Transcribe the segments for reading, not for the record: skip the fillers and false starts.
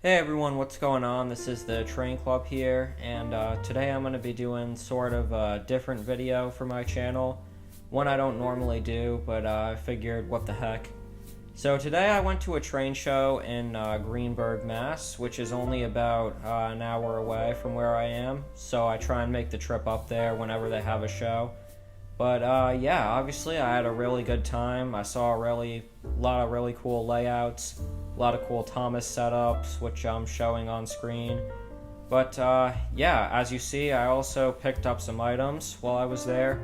Hey everyone, what's going on? This is the Train Club here, and today I'm going to be doing sort of a different video for my channel. One I don't normally do, but I figured what the heck. So today I went to a train show in Greenburgh, Mass, which is only about an hour away from where I am, so I try and make the trip up there whenever they have a show. But yeah, obviously I had a really good time. I saw a lot of really cool layouts, a lot of cool Thomas setups, which I'm showing on screen. But yeah, as you see, I also picked up some items while I was there.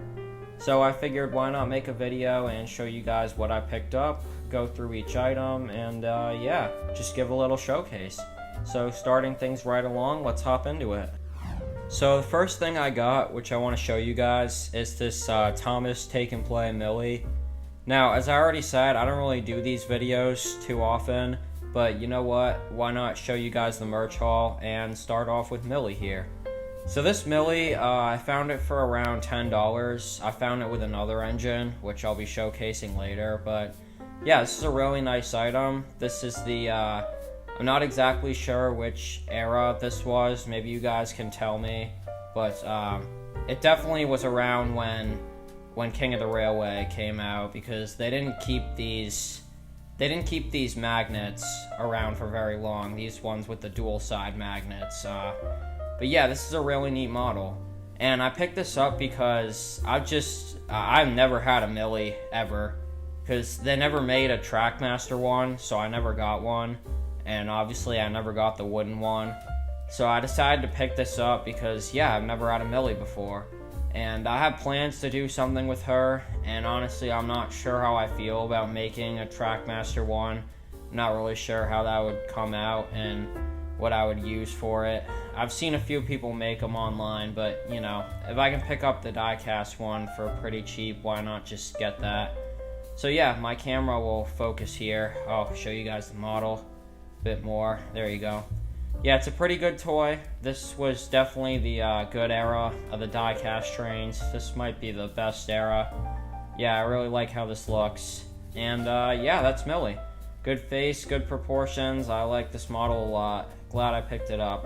So I figured why not make a video and show you guys what I picked up, go through each item, and yeah, just give a little showcase. So starting things right along, let's hop into it. So the first thing I got, which I want to show you guys, is this Thomas Take and Play Millie. Now, as I already said, I don't really do these videos too often, but you know what? Why not show you guys the merch haul and start off with Millie here. So this Millie, I found it for around $10. I found it with another engine, which I'll be showcasing later, but yeah, this is a really nice item. This is the I'm not exactly sure which era this was. Maybe you guys can tell me, but it definitely was around when King of the Railway came out, because they didn't keep these magnets around for very long. These ones with the dual side magnets. But yeah, this is a really neat model, and I picked this up because I've never had a Millie ever, because they never made a Trackmaster one, so I never got one. And obviously I never got the wooden one. So I decided to pick this up because, yeah, I've never had a Millie before. And I have plans to do something with her, and honestly I'm not sure how I feel about making a Trackmaster one. I'm not really sure how that would come out and what I would use for it. I've seen a few people make them online, but you know, if I can pick up the die-cast one for pretty cheap, why not just get that? So yeah, my camera will focus here. I'll show you guys the model bit more. There you go. Yeah, it's a pretty good toy. This was definitely the good era of the die-cast trains. This might be the best era. Yeah, I really like how this looks. And yeah, that's Millie. Good face, good proportions. I like this model a lot. Glad I picked it up.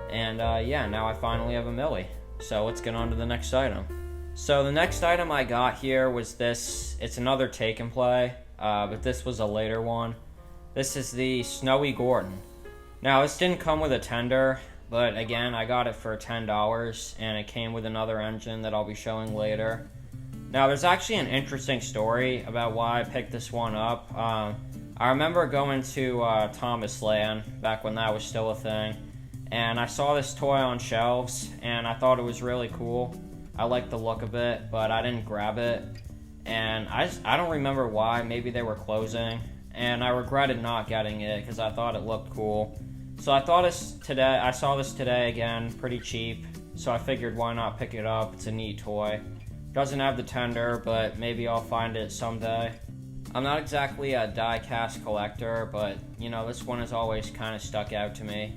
And yeah, now I finally have a Millie. So let's get on to the next item. So the next item I got here was this. It's another Take and Play, but this was a later one. This is the Snowy Gordon. Now, this didn't come with a tender, but again, I got it for $10, and it came with another engine that I'll be showing later. Now, there's actually an interesting story about why I picked this one up. I remember going to Thomas Land, back when that was still a thing, and I saw this toy on shelves, and I thought it was really cool. I liked the look of it, but I didn't grab it, and I don't remember why. Maybe they were closing. And I regretted not getting it because I thought it looked cool. So I saw this today again, pretty cheap. So I figured why not pick it up. It's a neat toy. Doesn't have the tender, but maybe I'll find it someday. I'm not exactly a die-cast collector, but you know, this one has always kind of stuck out to me.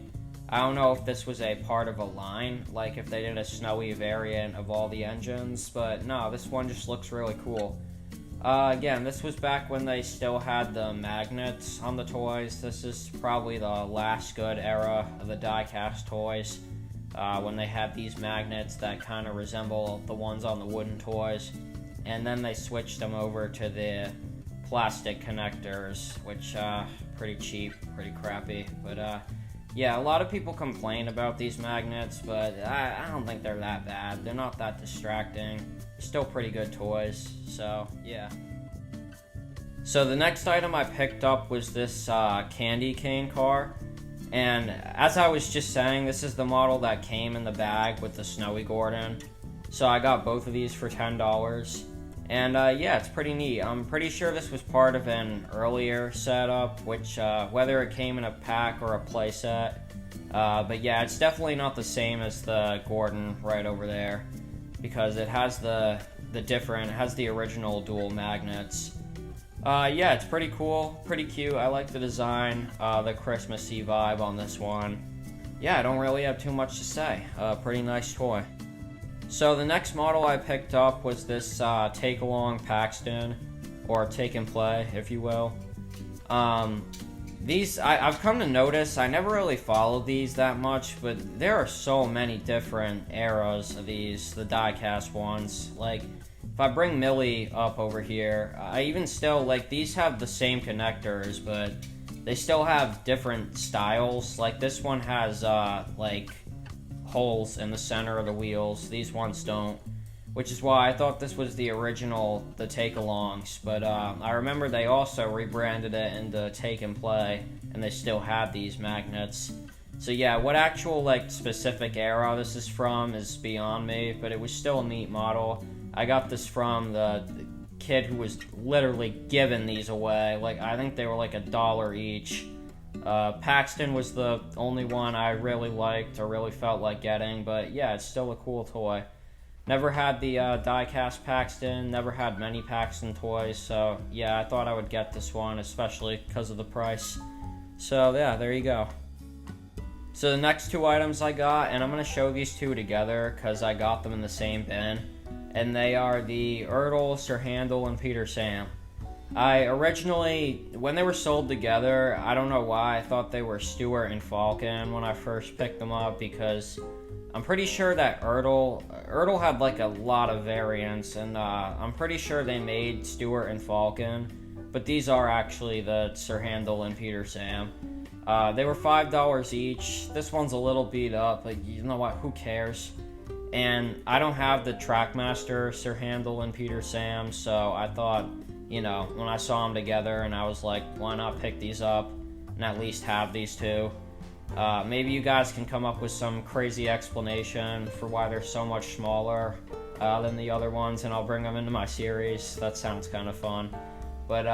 I don't know if this was a part of a line, like if they did a snowy variant of all the engines, but no, this one just looks really cool. Again, this was back when they still had the magnets on the toys. This is probably the last good era of the die-cast toys, when they had these magnets that kind of resemble the ones on the wooden toys. And then they switched them over to the plastic connectors, which, pretty cheap, pretty crappy. But, yeah, a lot of people complain about these magnets, but I don't think they're that bad. They're not that distracting. They're still pretty good toys, so yeah. So the next item I picked up was this candy cane car. And as I was just saying, this is the model that came in the bag with the Snowy Gordon. So I got both of these for $10. And yeah, it's pretty neat. I'm pretty sure this was part of an earlier setup, which whether it came in a pack or a playset. But yeah, it's definitely not the same as the Gordon right over there, because it has it has the original dual magnets. Yeah, it's pretty cool, pretty cute. I like the design, the Christmassy vibe on this one. Yeah, I don't really have too much to say. Pretty nice toy. So the next model I picked up was this Takealong Paxton, or Take and Play, if you will. I've come to notice, I never really followed these that much, but there are so many different eras of these, the die-cast ones. Like, if I bring Millie up over here, I even still, like, these have the same connectors, but they still have different styles. Like, this one has, like, holes in the center of the wheels. These ones don't, which is why I thought this was the original, the Takealongs. But I remember they also rebranded it into Take and Play, and they still have these magnets. So yeah, what actual like specific era this is from is beyond me, but it was still a neat model. I got this from the kid who was literally giving these away. Like, I think they were like $1 each. Paxton was the only one I really liked or really felt like getting, but yeah, it's still a cool toy. Never had the die-cast Paxton, never had many Paxton toys, so yeah, I thought I would get this one, especially because of the price. So yeah, there you go. So the next two items I got, and I'm going to show these two together because I got them in the same bin, and they are the Ertl, Sir Handel, and Peter Sam. I originally, when they were sold together, I don't know why, I thought they were Stuart and Falcon when I first picked them up, because I'm pretty sure that Ertl had like a lot of variants, and I'm pretty sure they made Stuart and Falcon, but these are actually the Sir Handel and Peter Sam. They were $5 each. This one's a little beat up, but you know what, who cares? And I don't have the Trackmaster Sir Handel and Peter Sam, so I thought, you know, when I saw them together, and I was like, why not pick these up and at least have these two? Maybe you guys can come up with some crazy explanation for why they're so much smaller than the other ones, and I'll bring them into my series. That sounds kind of fun. But,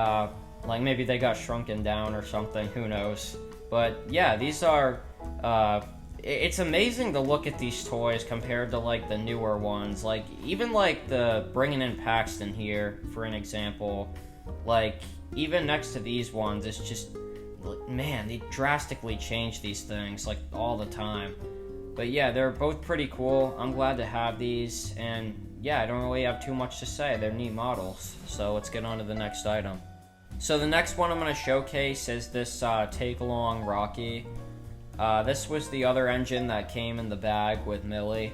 like, maybe they got shrunken down or something, who knows. But, yeah, these are, it's amazing to look at these toys compared to, like, the newer ones. Like, even, like, the bringing in Paxton here, for an example, like, even next to these ones, it's just, man, they drastically change these things, like, all the time. But, yeah, they're both pretty cool. I'm glad to have these, and, yeah, I don't really have too much to say. They're neat models. So, let's get on to the next item. So, the next one I'm going to showcase is this Takealong Rocky. This was the other engine that came in the bag with Millie.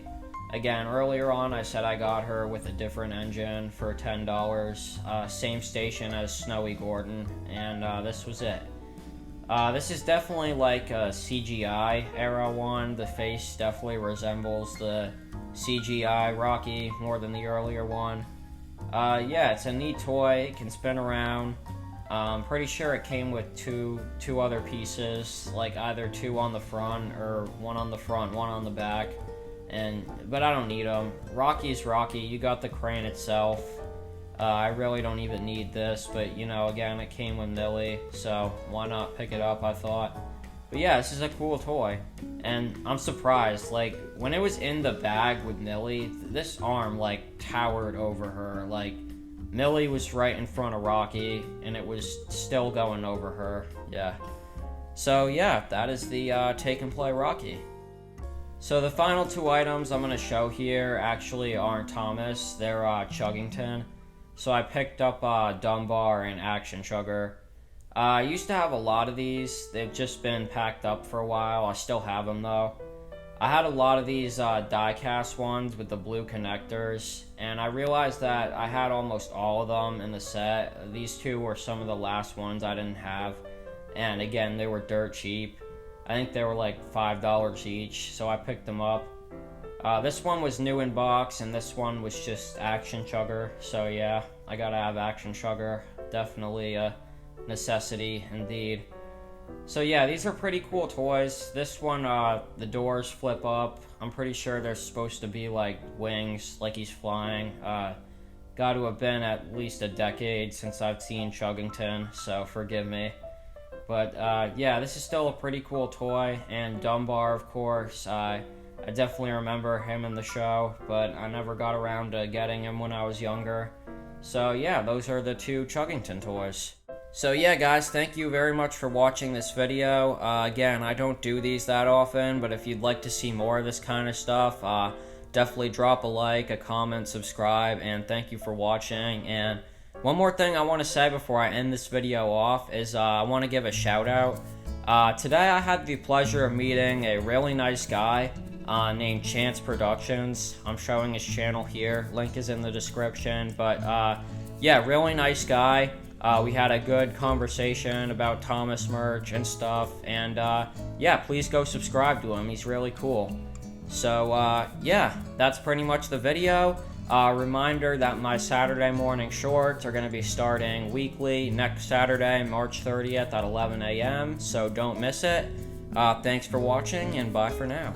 Again, earlier on I said I got her with a different engine for $10. Same station as Snowy Gordon, and this was it. This is definitely like a CGI era one. The face definitely resembles the CGI Rocky more than the earlier one. Yeah, it's a neat toy. It can spin around. I'm pretty sure it came with two other pieces, like either two on the front or one on the front, one on the back. But I don't need them. Rocky's Rocky. You got the crane itself. I really don't even need this, but you know, again, it came with Millie, so why not pick it up, I thought. But yeah, this is a cool toy, and I'm surprised, like, when it was in the bag with Millie, this arm, like, towered over her. Like, Millie was right in front of Rocky, and it was still going over her. Yeah. So yeah, that is the Take and Play Rocky. So the final two items I'm going to show here actually aren't Thomas, they're Chuggington. So I picked up Dunbar and Action Chugger. I used to have a lot of these. They've just been packed up for a while. I still have them though. I had a lot of these die-cast ones with the blue connectors, and I realized that I had almost all of them in the set. These two were some of the last ones I didn't have, and again, they were dirt cheap. I think they were like $5 each, so I picked them up. This one was new in box, and this one was just Action Chugger, so yeah, I gotta have Action Chugger. Definitely a necessity, indeed. So yeah, these are pretty cool toys. This one, the doors flip up. I'm pretty sure there's supposed to be like wings, like he's flying. Got to have been at least a decade since I've seen Chuggington, so forgive me. But yeah, this is still a pretty cool toy. And Dunbar, of course, I definitely remember him in the show, but I never got around to getting him when I was younger. So yeah, those are the two Chuggington toys. So yeah, guys, thank you very much for watching this video. Again, I don't do these that often, but if you'd like to see more of this kind of stuff, definitely drop a like, a comment, subscribe, and thank you for watching. And One more thing I want to say before I end this video off is I want to give a shout out. Today I had the pleasure of meeting a really nice guy named Chance Productions. I'm showing his channel here. Link is in the description. But yeah, really nice guy. We had a good conversation about Thomas merch and stuff. And yeah, please go subscribe to him. He's really cool. So yeah, that's pretty much the video. Reminder that my Saturday morning shorts are going to be starting weekly next Saturday, March 30th at 11 a.m. So don't miss it. Thanks for watching, and bye for now.